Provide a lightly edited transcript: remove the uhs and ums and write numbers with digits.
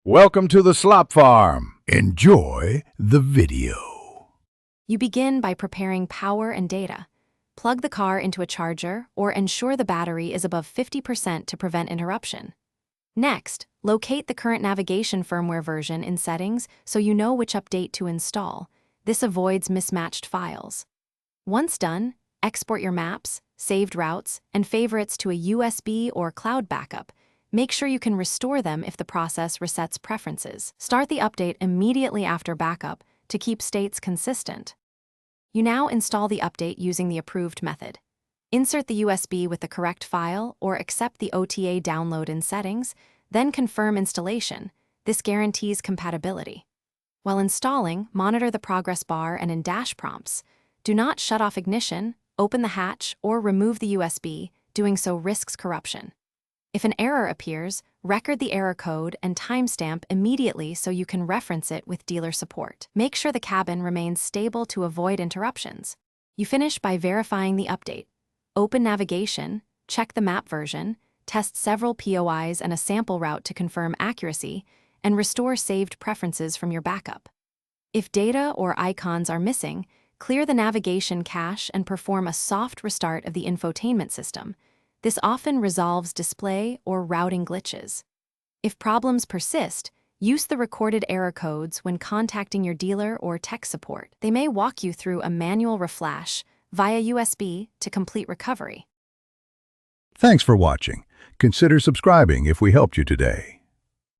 Welcome to the Slop Farm. Enjoy the video. You begin by preparing power and data. Plug the car into a charger or ensure the battery is above 50% to prevent interruption. Next, locate the current navigation firmware version in settings so you know which update to install. This avoids mismatched files. Once done, export your maps, saved routes, and favorites to a USB or cloud backup. Make sure you can restore them if the process resets preferences. Start the update immediately after backup to keep states consistent. You now install the update using the approved method. Insert the USB with the correct file or accept the OTA download in settings, then confirm installation. This guarantees compatibility. While installing, monitor the progress bar and in dash prompts. Do not shut off ignition, open the hatch, or remove the USB. Doing so risks corruption. If an error appears, record the error code and timestamp immediately so you can reference it with dealer support. Make sure the cabin remains stable to avoid interruptions. You finish by verifying the update. Open navigation, check the map version, test several POIs and a sample route to confirm accuracy, and restore saved preferences from your backup. If data or icons are missing, clear the navigation cache and perform a soft restart of the infotainment system. This often resolves display or routing glitches. If problems persist, use the recorded error codes when contacting your dealer or tech support. They may walk you through a manual reflash via USB to complete recovery. Thanks for watching. Consider subscribing if we helped you today.